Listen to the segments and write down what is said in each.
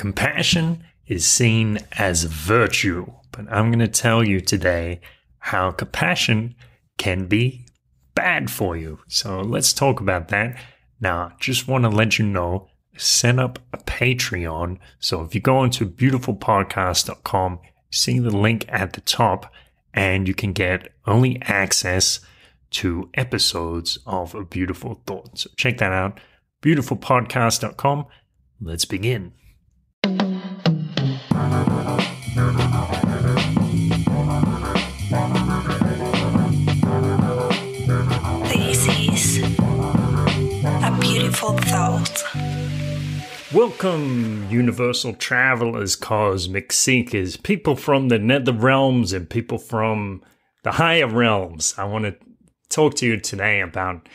Compassion is seen as a virtue, but I'm going to tell you today how compassion can be bad for you. So let's talk about that. Now, just want to let you know, set up a Patreon. So if you go onto beautifulpodcast.com, see the link at the top, and you can get early access to episodes of A Beautiful Thought. So check that out, beautifulpodcast.com. Let's begin. This is A Beautiful Thought. Welcome, universal travelers, cosmic seekers, people from the nether realms and people from the higher realms. I want to talk to you today about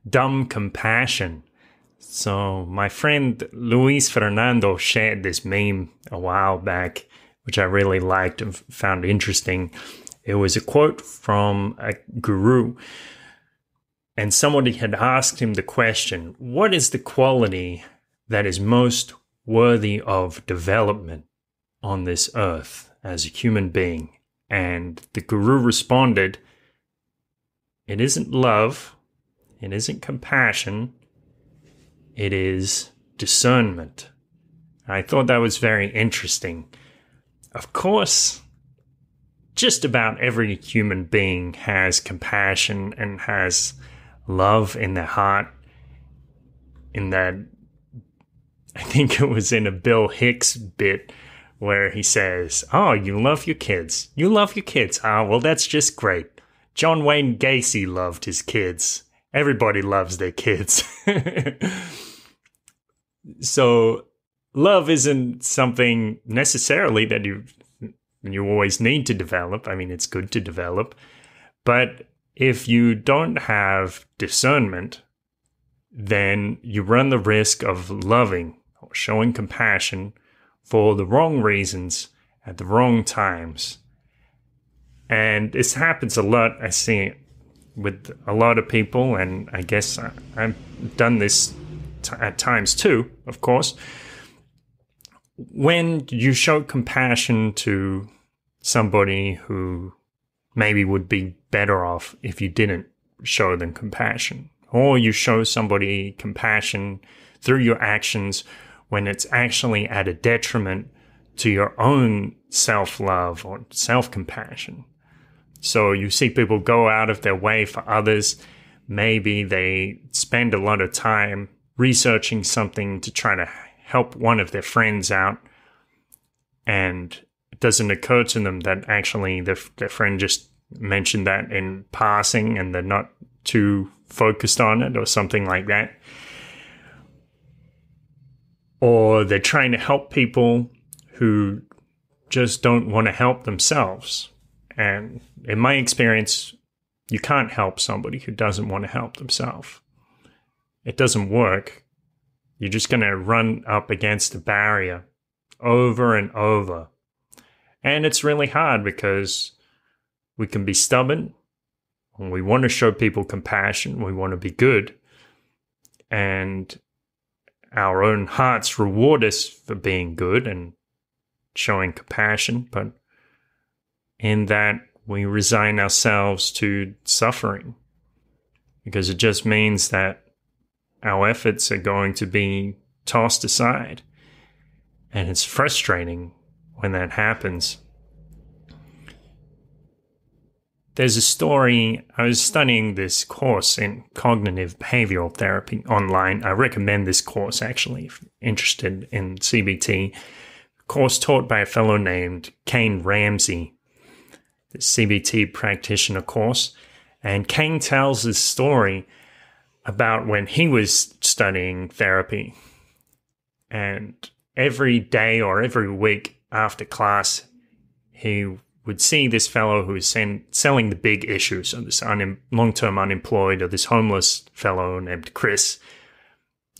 dumb compassion. So my friend Luis Fernando shared this meme a while back, which I really liked and found interesting. It was a quote from a guru, and somebody had asked him the question, what is the quality that is most worthy of development on this earth as a human being? And the guru responded, it isn't love, it isn't compassion, it is discernment. I thought that was very interesting. Of course, just about every human being has compassion and has love in their heart. In that, I think it was in a Bill Hicks bit where he says, oh, you love your kids. You love your kids. Ah, well, that's just great. John Wayne Gacy loved his kids. Everybody loves their kids. So love isn't something necessarily that you always need to develop. I mean, it's good to develop. But if you don't have discernment, then you run the risk of loving or showing compassion for the wrong reasons at the wrong times. And this happens a lot. I see it with a lot of people, and I guess I've done this at times too, of course. When you show compassion to somebody who maybe would be better off if you didn't show them compassion, or you show somebody compassion through your actions when it's actually at a detriment to your own self-love or self-compassion. So you see people go out of their way for others. Maybe they spend a lot of time researching something to try to help one of their friends out, and it doesn't occur to them that actually their friend just mentioned that in passing and they're not too focused on it or something like that. Or they're trying to help people who just don't want to help themselves. And in my experience, you can't help somebody who doesn't want to help themselves. It doesn't work. You're just going to run up against a barrier over and over. And it's really hard because we can be stubborn. And we want to show people compassion. We want to be good. And our own hearts reward us for being good and showing compassion. But in that, we resign ourselves to suffering. Because it just means that our efforts are going to be tossed aside. And it's frustrating when that happens. There's a story. I was studying this course in cognitive behavioral therapy online. I recommend this course, actually, if you're interested in CBT. A course taught by a fellow named Kane Ramsey, the CBT practitioner course. And Kane tells this story about when he was studying therapy. And every day or every week after class, he would see this fellow who was selling the big issues. So this long-term unemployed or this homeless fellow named Chris.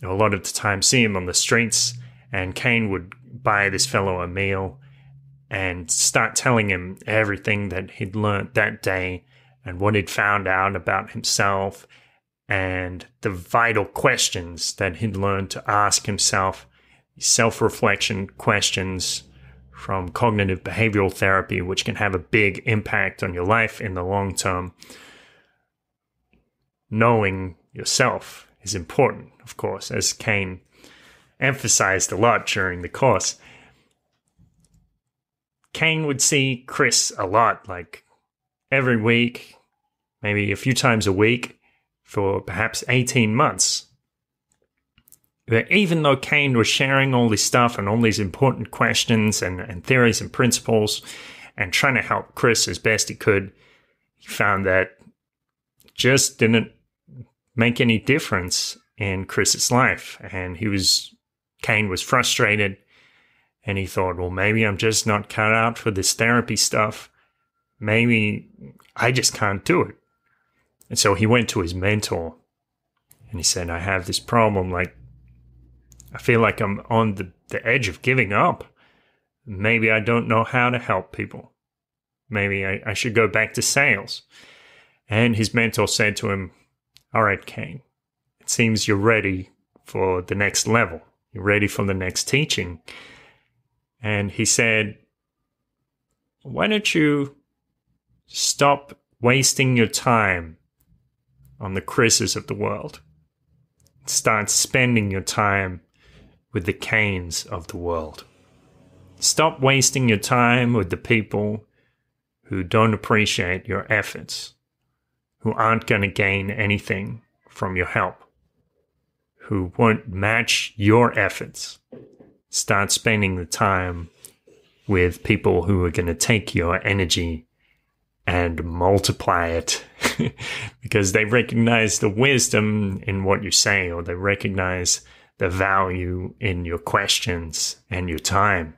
A lot of the time see him on the streets, and Kane would buy this fellow a meal and start telling him everything that he'd learned that day and what he'd found out about himself and the vital questions that he'd learned to ask himself self-reflection questions from cognitive behavioral therapy, which can have a big impact on your life in the long term. Knowing yourself is important, of course, as Cain emphasized a lot during the course. Cain would see Chris a lot, like every week, maybe a few times a week for perhaps 18 months. But even though Cain was sharing all this stuff and all these important questions and theories and principles and trying to help Chris as best he could, he found that it just didn't make any difference in Chris's life. And Cain was frustrated, and he thought, well, maybe I'm just not cut out for this therapy stuff. Maybe I just can't do it. And so he went to his mentor and he said, I have this problem. Like, I feel like I'm on the edge of giving up. Maybe I don't know how to help people. Maybe I should go back to sales. And his mentor said to him, all right, Cain, it seems you're ready for the next level. You're ready for the next teaching. And he said, why don't you stop wasting your time on the Chris's of the world? Start spending your time with the Cains of the world. Stop wasting your time with the people who don't appreciate your efforts, who aren't going to gain anything from your help, who won't match your efforts. Start spending the time with people who are going to take your energy and multiply it because they recognize the wisdom in what you say, or they recognize the value in your questions and your time,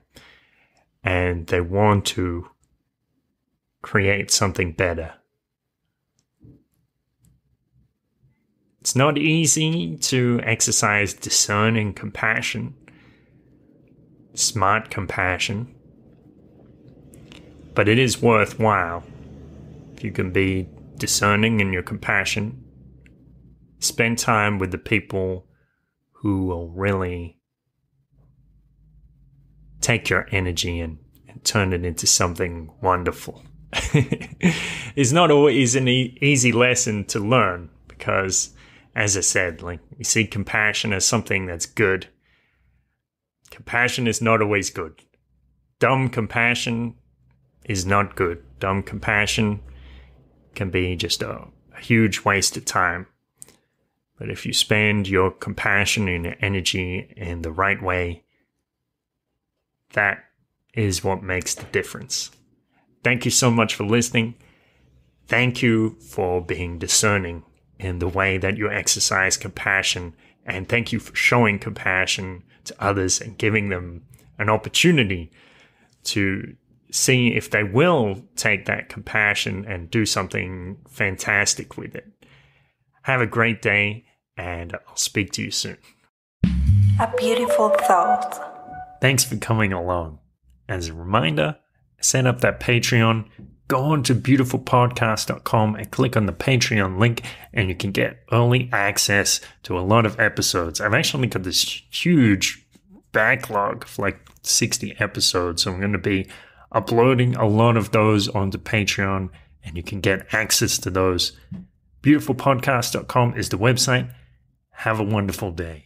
and they want to create something better. It's not easy to exercise discerning compassion, smart compassion, but it is worthwhile. If you can be discerning in your compassion, spend time with the people who will really take your energy and turn it into something wonderful. It's not always an easy lesson to learn because, as I said, like, we see compassion as something that's good. Compassion is not always good. Dumb compassion is not good. Dumb compassion can be just a huge waste of time. But if you spend your compassion and your energy in the right way, that is what makes the difference. Thank you so much for listening. Thank you for being discerning in the way that you exercise compassion. And thank you for showing compassion to others and giving them an opportunity to see if they will take that compassion and do something fantastic with it. Have a great day, and I'll speak to you soon. A beautiful thought. Thanks for coming along. As a reminder, set up that Patreon. Go on to beautifulpodcast.com and click on the Patreon link, and you can get early access to a lot of episodes. I've actually got this huge backlog of like 60 episodes, so I'm going to be uploading a lot of those onto Patreon, and you can get access to those. Beautifulpodcast.com is the website. Have a wonderful day.